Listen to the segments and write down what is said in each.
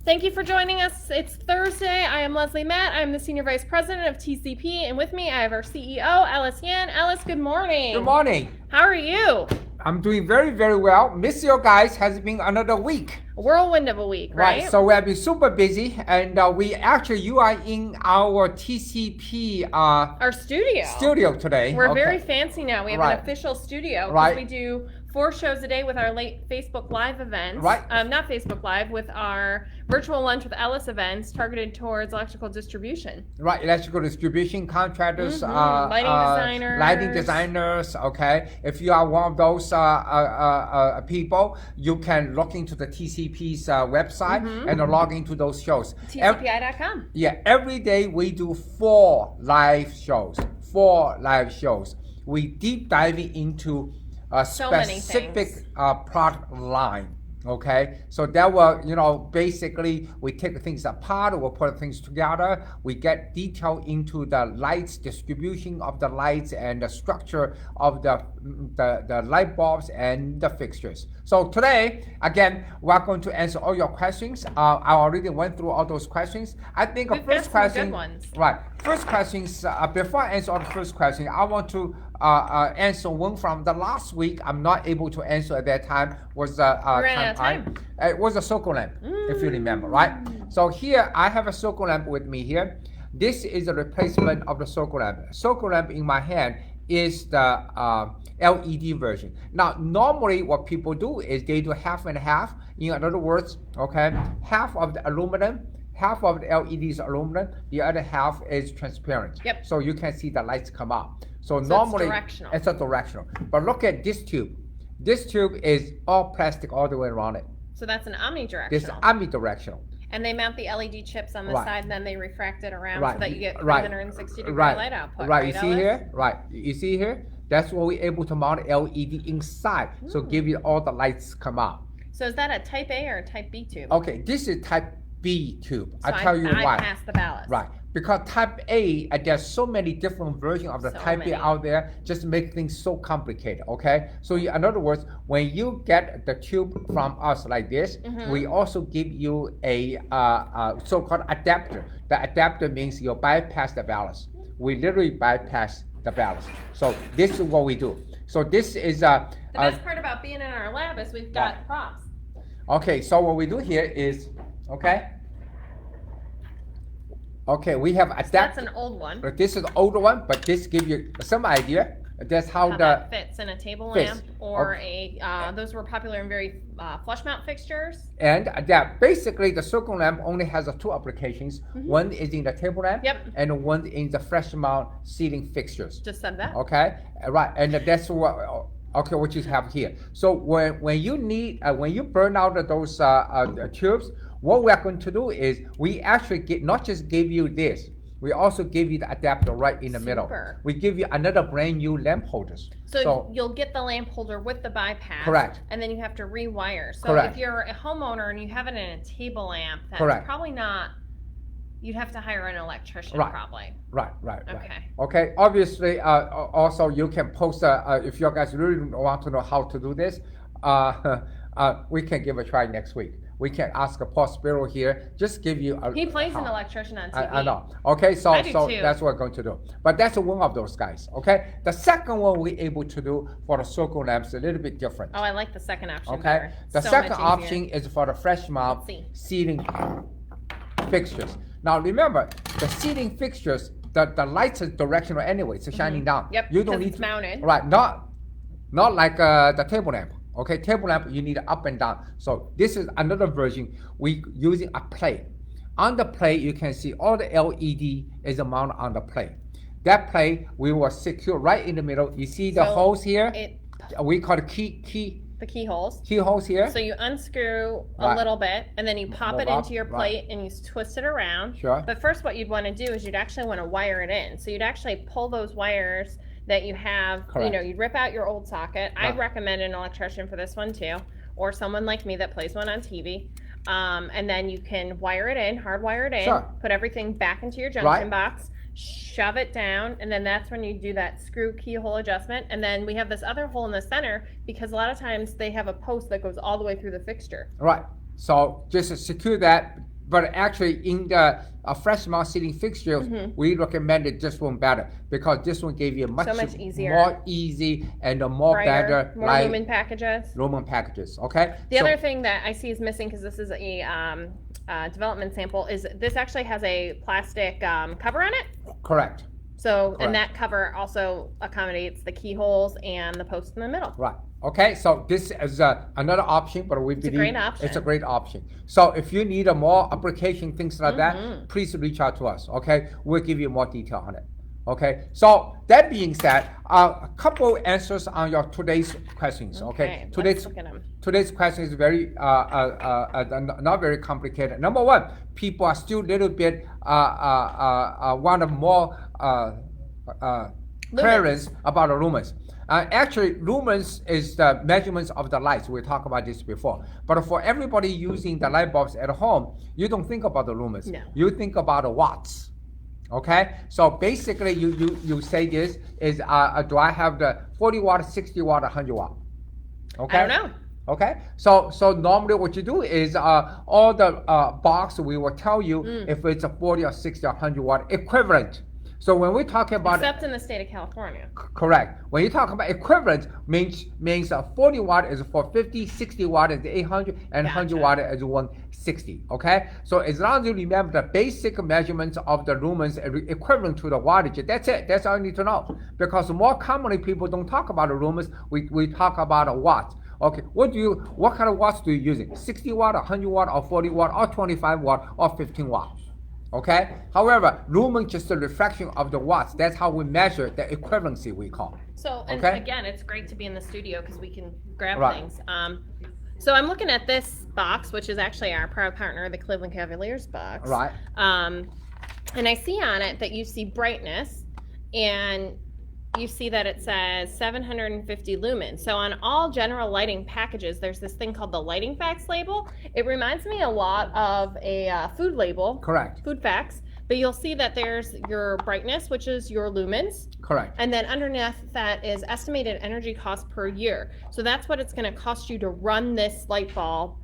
Thank you for joining us. It's Thursday. I am Leslie Matt. I'm the Senior Vice President of TCP, and with me I have our CEO, Ellis Yan. Ellis, good morning. Good morning. How are you? I'm doing very, very well. Miss you guys. Has been another week. A whirlwind of a week, right? So we have been super busy, and you are in our TCP our studio today. We're very fancy now. We have an official studio because we do 4 shows a day with our late Facebook Live events. Not Facebook Live, with our virtual lunch with Ellis events targeted towards electrical distribution. Right, electrical distribution contractors, lighting designers. Okay, if you are one of those people, you can log into the TCP's website and log into those shows. TCPI.com. Every day we do 4 live shows. 4 live shows. We deep dive into a specific product line. Okay, so that will, basically we take things apart, we'll put things together, we get detail into the lights, distribution of the lights, and the structure of the light bulbs and the fixtures. So today, again, we're going to answer all your questions. I already went through all those questions. I think the first question, first questions, before I answer all the first question, I want to answer one from the last week. I'm not able to answer at that time. Was it was a circle lamp, if you remember, right? So here I have a circle lamp with me here. This is a replacement of the circle lamp. Circle lamp in my hand is the LED version. Now, normally what people do is they do half and half. In other words, okay, half of the aluminum, half of the LED is aluminum, the other half is transparent. Yep. So you can see the lights come out. So normally it's a directional. But look at this tube. This tube is all plastic all the way around it. So that's an omnidirectional. This is omnidirectional. And they mount the LED chips on the side, and then they refract it around so that you get 360-degree light output. You see here? You see here? That's what we're able to mount LED inside. So give you all the lights come out. So is that a Type A or a Type B tube? Okay, this is Type B tube. So I'll tell you why. I passed the ballast. Right. Because Type A, there's so many different versions of the Type A out there, just make things so complicated, okay? So in other words, when you get the tube from us like this, we also give you a so-called adapter. The adapter means you bypass the ballast. We literally bypass the ballast. So this is what we do. So this is the best part about being in our lab is we've got props. Okay, so what we do here is, Okay, we have adapter. That's an old one. This is the older one, but this gives you some idea. That's how that fits in a table lamp or those were popular in very flush mount fixtures. And that basically the circle lamp only has 2 applications. One is in the table lamp, and one in the flush mount ceiling fixtures. Just said that. Okay, right, and that's what. Okay, what you have here. So when you need when you burn out those tubes, what we are going to do is we actually not just give you this, we also give you the adapter right in the middle. We give you another brand new lamp holders. So you'll get the lamp holder with the bypass. Correct. And then you have to rewire. So if you're a homeowner and you have it in a table lamp, that's probably not. You'd have to hire an electrician probably. Right. Okay. Obviously, also you can post, if you guys really want to know how to do this, we can give a try next week. We can ask Paul Spiro here, just give you He plays an electrician on TV. I know. Okay, so I do too. That's what we're going to do. But that's one of those guys, okay? The second one we're able to do for the circle lamps a little bit different. Oh, I like the second option better. The second option is for the fresh mount ceiling fixtures. Now remember, the ceiling fixtures, the lights are directional anyway, it's shining down. Yep, you don't need it's mounted. Right, not like the table lamp. Okay, table lamp, you need up and down. So this is another version. We using a plate. On the plate, you can see all the LED is mounted on the plate. That plate, we will secure right in the middle. You see the holes here? We call it the keyholes. Keyholes here. So you unscrew a little bit, and then you pop it into your plate, and you twist it around. Sure. But first what you'd want to do is you'd actually want to wire it in. So you'd actually pull those wires that you have, you'd rip out your old socket. I'd recommend an electrician for this one too, or someone like me that plays one on TV. And then you can wire it in, hardwire it in, put everything back into your junction box, shove it down, and then that's when you do that screw keyhole adjustment. And then we have this other hole in the center because a lot of times they have a post that goes all the way through the fixture. Right. So just secure that But actually, in the fresh mount seating fixture, we recommended this one better because this one gave you a much easier, more easy and a more brighter, better more lumen packages. Lumen packages, okay? The other thing that I see is missing, because this is a development sample, is this actually has a plastic cover on it. Correct. So, and that cover also accommodates the keyholes and the post in the middle. Right. Okay, so this is another option, but we believe it's a great option. So if you need a more application, things like that, please reach out to us, okay? We'll give you more detail on it, okay? So that being said, a couple answers on your today's questions, okay? Today's question is very, not very complicated. Number one, people are still a little bit, want more clearance about the lumens. Actually, lumens is the measurements of the lights. We talked about this before. But for everybody using the light bulbs at home, you don't think about the lumens. No. You think about the watts. Okay? So basically, you say this is, do I have the 40 watt, 60 watt, 100 watt? Okay? I don't know. Okay, so normally what you do is all the box we will tell you if it's a 40 or 60 or 100 watt equivalent. So when we talk about except in the state of California. Correct. When you talk about equivalent, means 40 watt is for 50, 60 watt is 800, and 100 watt is 160. Okay. So as long as you remember the basic measurements of the lumens equivalent to the wattage, that's it. That's all you need to know. Because more commonly people don't talk about the lumens. We talk about a watt. Okay, what kind of watts do you use? 60 watt, 100 watt, or 40 watt, or 25 watt, or 15 watt? Okay. However, lumen just a reflection of the watts. That's how we measure the equivalency we call. So, and again, it's great to be in the studio because we can grab things. So I'm looking at this box, which is actually our proud partner, the Cleveland Cavaliers box. Right. And I see on it that you see brightness, and you see that it says 750 lumens. So on all general lighting packages, there's this thing called the lighting facts label. It reminds me a lot of a food label. Correct. Food facts. But you'll see that there's your brightness, which is your lumens. Correct. And then underneath that is estimated energy cost per year. So that's what it's going to cost you to run this light bulb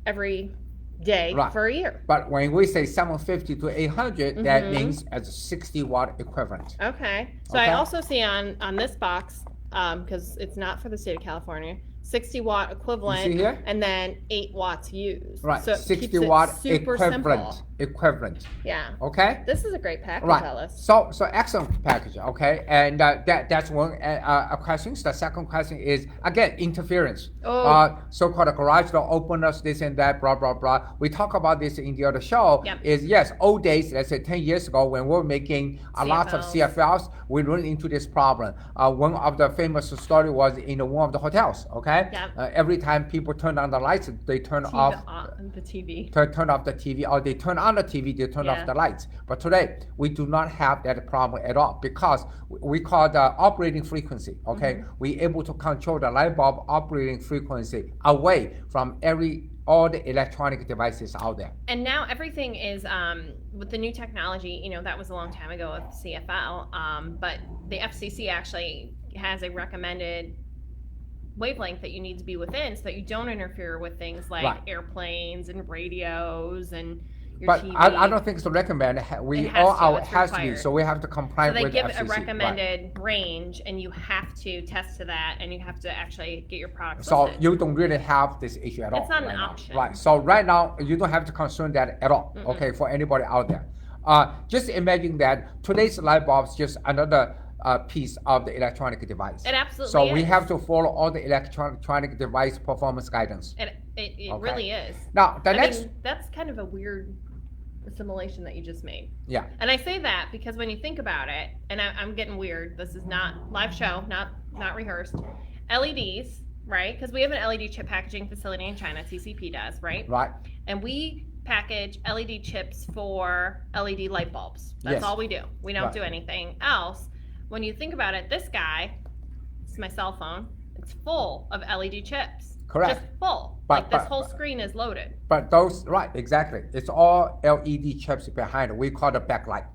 every day for a year. But when we say 750 to 800, that means as a 60 watt equivalent. Okay. So I also see on this box, because it's not for the state of California, 60 watt equivalent, you see here? And then 8 watts used. Right. So 60 watt super equivalent. Simple. Equivalent. Yeah. Okay. This is a great package, Ellis. So excellent package. Okay, and that's one question. The second question is again interference. So-called garage door openers, this and that, blah blah blah. We talk about this in the other show. Yep. Is yes, old days. Let's say 10 years ago when we were making a lot of CFLs, we run into this problem. One of the famous story was in one of the hotels. Okay. Yep. Every time people turn on the lights, they turn off the TV. Turn off the TV, or they turn on the TV, they turn off the lights. But today, we do not have that problem at all because we call the operating frequency, okay? We're able to control the light bulb operating frequency away from all the electronic devices out there. And now everything is, with the new technology, that was a long time ago with CFL, but the FCC actually has a recommended wavelength that you need to be within so that you don't interfere with things like airplanes and radios and But TV. I don't think it's recommended. It has to be. So we have to comply with the FCC. So FCC. they give a recommended range, and you have to test to that, and you have to actually get your product listed. You don't really have this issue at all. It's not an option. Right. So right now, you don't have to concern that at all. Okay, for anybody out there. Just imagine that today's light bulbs just another piece of the electronic device. It absolutely So is. we have to follow all the electronic device performance guidance. It really is. Now, that's kind of a weird assimilation that you just made. Yeah. And I say that because when you think about it, and I'm getting weird, this is not live show, not rehearsed. LEDs, right? Because we have an LED chip packaging facility in China, TCP does, right? Right. And we package LED chips for LED light bulbs. That's all we do. We don't do anything else. When you think about it, this guy, this is my cell phone, it's full of LED chips. Correct. Just full. This whole screen is loaded. But those, right, exactly. It's all LED chips behind it. We call it backlight.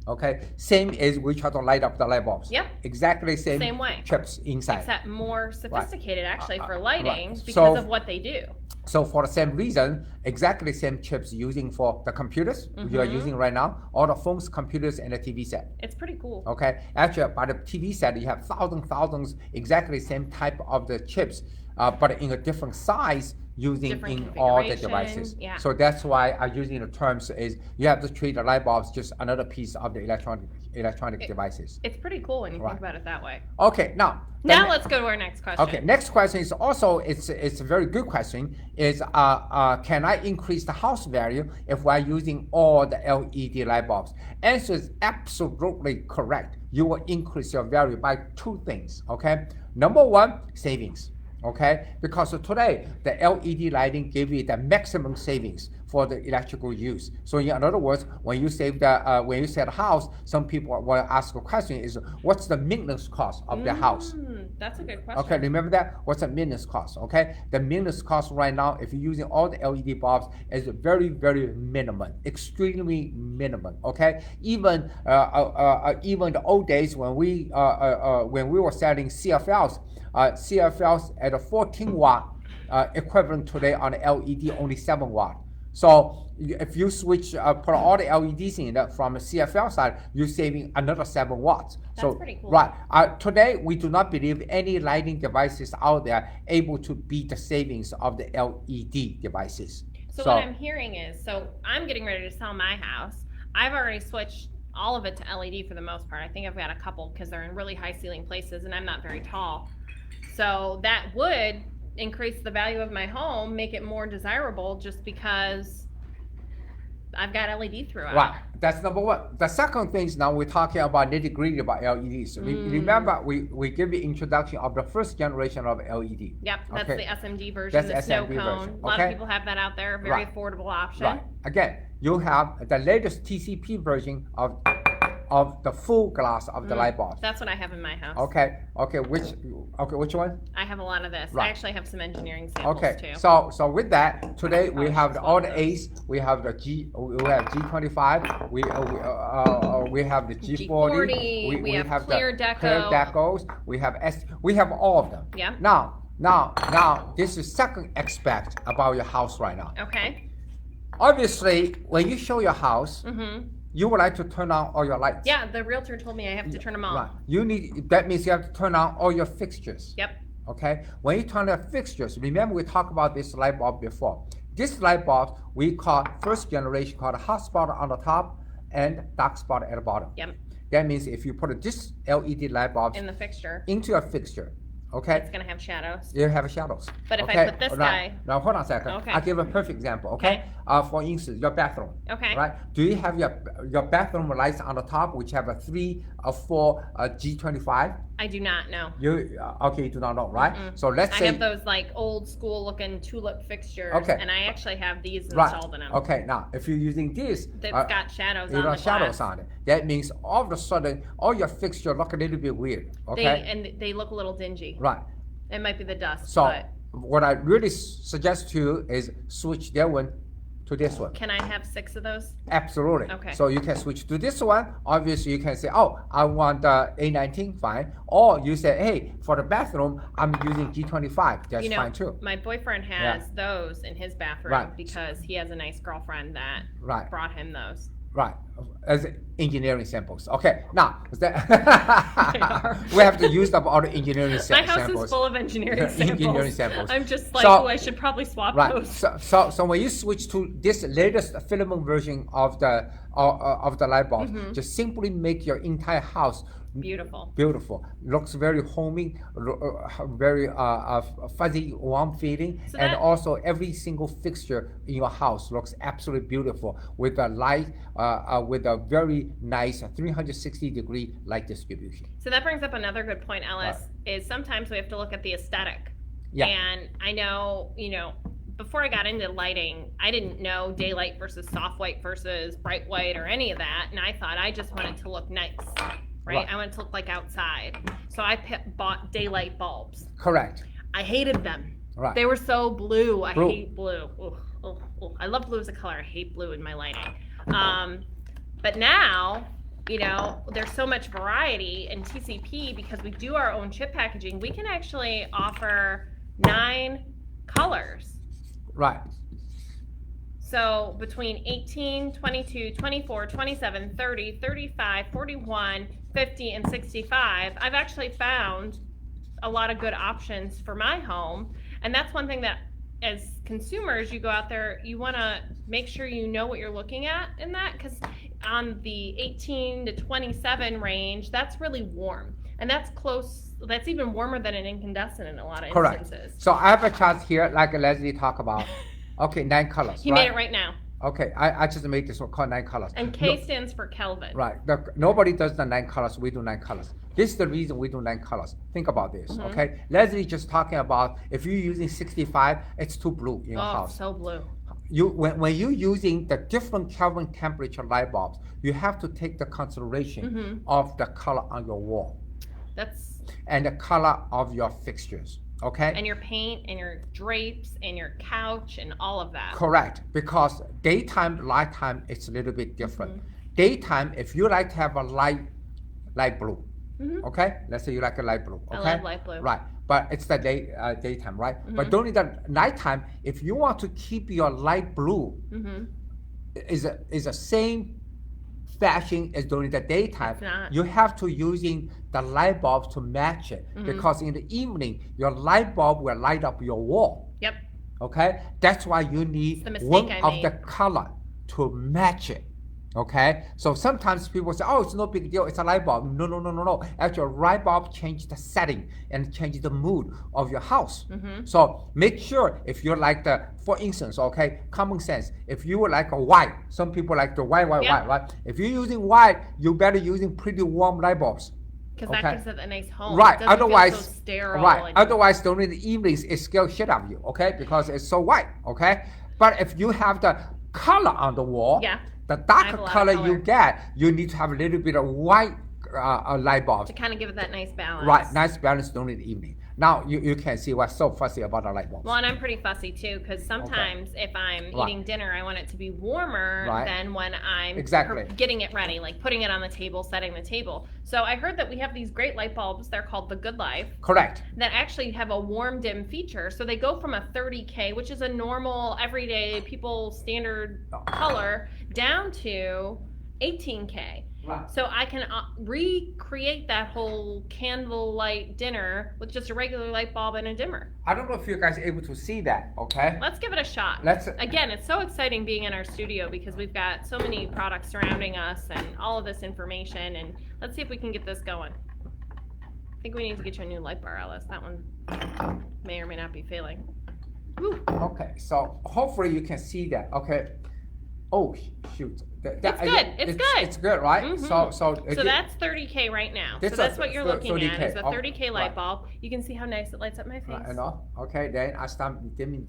Okay, same as we try to light up the light bulbs. Yep. Exactly Same way. chips inside. Except more sophisticated actually for lighting because So, of what they do. So for the same reason, exactly same chips using for the computers you are using right now, all the phones, computers, and the TV set. It's pretty cool. Okay, actually by the TV set, you have thousands, exactly same type of the chips, but in a different size using Different in all the configuration, devices. yeah. So that's why I'm using the terms is you have to treat the light bulbs just another piece of the electronic devices. It's pretty cool when you think about it that way. Okay, now let's go to our next question. Okay, next question is also it's a very good question. Is can I increase the house value if we're using all the LED light bulbs? Answer is absolutely correct. You will increase your value by two things. Okay, number one, savings. Okay, because today the LED lighting give you the maximum savings for the electrical use. So in other words, when you save the when you set a house, some people will ask a question is what's the maintenance cost of the house? That's a good question. Okay, remember that? What's the maintenance cost? Okay, the maintenance cost right now, if you're using all the LED bulbs, is very minimum, extremely minimum. Okay, even the old days when we were selling CFLs. CFLs at a 14 watt equivalent today on LED only 7 watt. So if you switch put all the LEDs in it from the CFL side, you're saving another 7 watts. That's pretty cool. Right. Today we do not believe any lighting devices out there able to beat the savings of the LED devices. So what I'm hearing is, so I'm getting ready to sell my house. I've already switched all of it to LED for the most part. I think I've got a couple because they're in really high ceiling places and I'm not very tall. So that would increase the value of my home, make it more desirable just because I've got LED throughout. Right, that's number one. The second thing is now we're talking about nitty-gritty about LEDs. Remember, we give you introduction of the first generation of LED. Yep, that's the SMD version, the snow cone. A lot of people have that out there, very affordable option. Right, again, you have the latest TCP version of the full glass of the light bulbs. That's what I have in my house. Okay, which one? I have a lot of this. Right. I actually have some engineering samples too. So with that, today we have all the A's. We have the we have G25. We have the G40. We have clear decos. We have We have all of them. Yeah. Now, this is second aspect about your house right now. Okay. Obviously, when you show your house, you would like to turn on all your lights. Yeah, the realtor told me I have to turn them on. Right. That means you have to turn on all your fixtures. Yep. Okay. When you turn on fixtures, remember we talked about this light bulb before. This light bulb we call first generation called hot spot on the top and dark spot at the bottom. Yep. That means if you put this LED light bulb in the fixture into a fixture, okay, it's gonna have shadows. You have shadows. But if I put this guy, now hold on a second. Okay. I'll give a perfect example. Okay. For instance, your bathroom. Okay. Right. Do you have your bathroom lights on the top, which have a 3 or 4 G25? I do not know. You do not know, right? So let's say I have those like old school looking tulip fixtures. Okay. And I actually have these installed in them. Okay. Now, if you're using this, that's got shadows on the shadows on it. That means all of a sudden all your fixtures look a little bit weird. Okay. They look a little dingy. Right. It might be the dust. So but what I really suggest to you is switch that one to this one. Can I have 6 of those? Absolutely. Okay. So you can switch to this one. Obviously, you can say, oh, I want the A19, fine. Or you say, hey, for the bathroom, I'm using G25. That's fine too. My boyfriend has those in his bathroom because he has a nice girlfriend that brought him those. Right, as engineering samples. Okay, now we have to use up all the engineering samples. My house is full of engineering samples. I'm just like, I should probably swap those. So when you switch to this latest filament version of the light bulb, just simply make your entire house beautiful. Looks very homey, very fuzzy, warm feeling, and also every single fixture in your house looks absolutely beautiful with a light, with a very nice 360-degree light distribution. So that brings up another good point, Ellis. Is sometimes we have to look at the aesthetic. Yeah. And I know, before I got into lighting, I didn't know daylight versus soft white versus bright white or any of that, and I thought I just wanted to look nice. Right? I wanted to look like outside. So I bought daylight bulbs. Correct. I hated them. Right. They were so blue. I hate blue. I love blue as a color. I hate blue in my lighting. But now you know, there's so much variety in TCP because we do our own chip packaging. We can actually offer 9 colors. Right. So between 18, 22, 24, 27, 30, 35, 41, 50, and 65, I've actually found a lot of good options for my home. And that's one thing that as consumers, you go out there, you want to make sure you know what you're looking at in that, because on the 18 to 27 range, that's really warm. And that's close, that's even warmer than an incandescent in a lot of instances. So I have a chart here, like Leslie talked about. Okay, 9 colors. He made it right now. Okay, I just made this one called 9 colors. And K stands for Kelvin. Right. Nobody does the 9 colors. We do 9 colors. This is the reason we do 9 colors. Think about this, okay? Leslie just talking about if you're using 65, it's too blue in your house. Oh, so blue. When you're using the different Kelvin temperature light bulbs, you have to take the consideration of the color on your wall. And the color of your fixtures. Okay. And your paint and your drapes and your couch and all of that. Correct. Because daytime, nighttime, it's a little bit different. Daytime, if you like to have a light blue, okay? Let's say you like a light blue, okay? I love light blue. Right. But it's the daytime, right? But during the nighttime, if you want to keep your light blue, is the same fashion as during the daytime, you have to using the light bulbs to match it because in the evening your light bulb will light up your wall. Yep. Okay, that's why you need one of the color to match it. Okay, so sometimes people say, oh, it's no big deal, it's a light bulb. No. Actually, light bulb change the setting and change the mood of your house. So make sure if you like for instance, okay, common sense, if you would like a white, some people like the white, right? If you're using white, you better using pretty warm light bulbs. Because that gives it a nice home. Right. Otherwise, feel so sterile. Right. Otherwise, during the evenings, it scares shit out of you. Okay, because it's so white. Okay, but if you have the color on the wall, the darker color you get, you need to have a little bit of white light bulbs to kind of give it that nice balance. Right, nice balance during the evening. Now you can see what's so fussy about the light bulbs. Well, and I'm pretty fussy too, because sometimes if I'm eating dinner, I want it to be warmer than when I'm getting it ready, like putting it on the table, setting the table. So I heard that we have these great light bulbs, they're called the Good Life. Correct. That actually have a warm dim feature. So they go from a 30K, which is a normal, everyday, people standard color, down to 18K. Right. So I can recreate that whole candlelight dinner with just a regular light bulb and a dimmer. I don't know if you guys are able to see that, okay? Let's give it a shot. Again, it's so exciting being in our studio because we've got so many products surrounding us and all of this information, and let's see if we can get this going. I think we need to get you a new light bar, Ellis. That one may or may not be failing. Woo. Okay, so hopefully you can see that, okay? Oh, shoot. It's good. It's good, right? So that's 30K right now. So that's what you're looking at is a 30K light bulb. You can see how nice it lights up my face. I know. Okay, then I start dimming.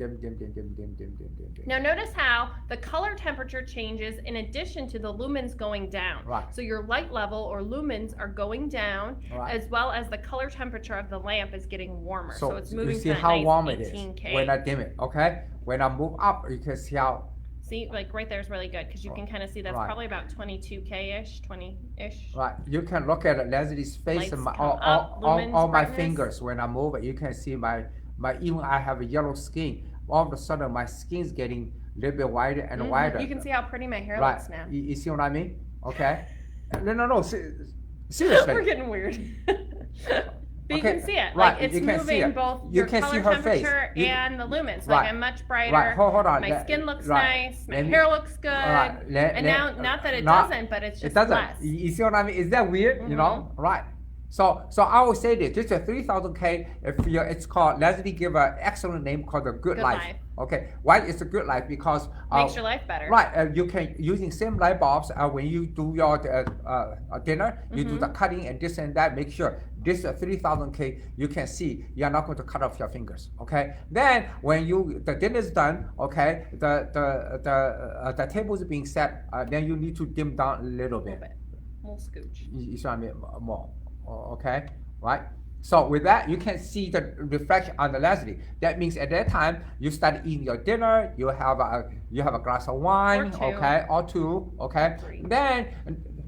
Now notice how the color temperature changes in addition to the lumens going down. Right. So your light level or lumens are going down, as well as the color temperature of the lamp is getting warmer. So it's moving you see to how nice warm 18K. It is when I dim it. Okay. When I move up, you can see how. See, like right there is really good because you can kind of see that's probably about 22K-ish, 20-ish. Right. You can look at Leslie's face and all my fingers when I move it. You can see my even I have a yellow skin. All of a sudden, my skin's getting a little bit wider and wider. You can see how pretty my hair looks now. You see what I mean? Okay. No. Seriously. We're getting weird. But you can see it. Right. Like it's moving both your color temperature and the lumens. Like I'm much brighter. Right. Hold on. My skin looks nice. My hair looks good. And now, not that it doesn't, but it's just less. You see what I mean? Is that weird? You know? Right. So I will say this. This is a 3000K. It's called, Leslie give an excellent name called the Good Life. Okay. Why it's a Good Life? Because makes your life better. Right. You can using same light bulbs when you do your dinner. You do the cutting and this and that. Make sure this is a 3000K. You can see you're not going to cut off your fingers. Okay. Then when the dinner is done, okay, the table is being set. Then you need to dim down a little bit. We'll scooch. You see what I mean? More. Okay, right? So with that, you can see the reflection on the Leslie. That means at that time, you start eating your dinner, you have a glass of wine, or two, okay? Or 3. Then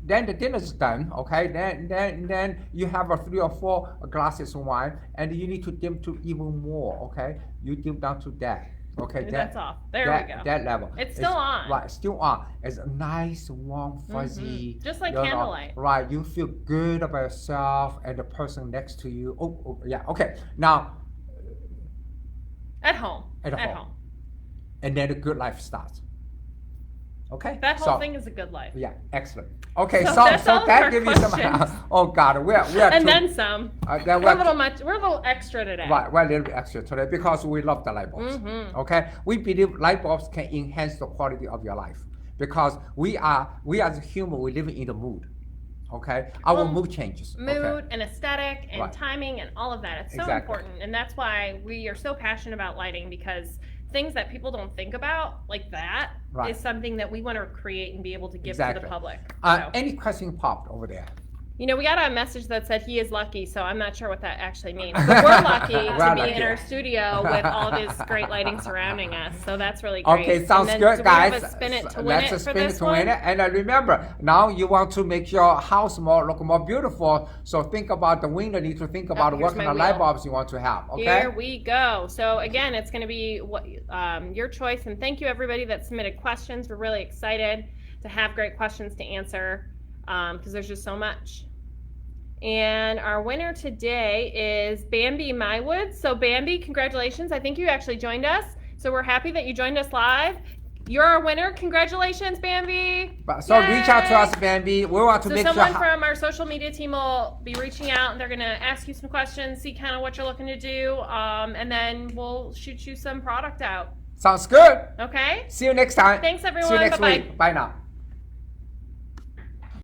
then the dinner's done. Okay, then you have a 3 or 4 glasses of wine, and you need to dim to even more. Okay, you dim down to that. Okay, that's off. There we go. That level. It's still on. Right, still on. It's a nice, warm, fuzzy. Just like candlelight. Right, you feel good about yourself and the person next to you. Oh, yeah. Okay, now. At home. At home. And then the good life starts. Okay. That whole thing is a good life. Yeah, excellent. Okay, so that gives you some. Oh God, we are. And then some. We're a little extra today. Right, we're a little bit extra today because we love the light bulbs. Okay, we believe light bulbs can enhance the quality of your life because we as a human, we live in the mood. Okay, our mood changes. Mood and aesthetic and timing and all of that. It's so important, and that's why we are so passionate about lighting because things that people don't think about like that is something that we want to create and be able to give to the public. Any question popped over there? You know, we got a message that said he is lucky, so I'm not sure what that actually means. But we're lucky to be in our studio with all this great lighting surrounding us, so that's really great. Okay, sounds good, guys. Let's spin it to win it. And remember, now you want to make your house look more beautiful, so think about the window. Need to think about what kind of light bulbs you want to have. Okay. Here we go. So again, it's going to be your choice, and thank you everybody that submitted questions. We're really excited to have great questions to answer because there's just so much. And our winner today is Bambi Mywood. So Bambi, congratulations. I think you actually joined us. So we're happy that you joined us live. You're our winner. Congratulations, Bambi. So Yay! Reach out to us, Bambi. We want to make sure. So someone from our social media team will be reaching out and they're going to ask you some questions, see kind of what you're looking to do, and then we'll shoot you some product out. Sounds good. Okay. See you next time. Thanks, everyone. See you next Bye-bye. week. Bye now.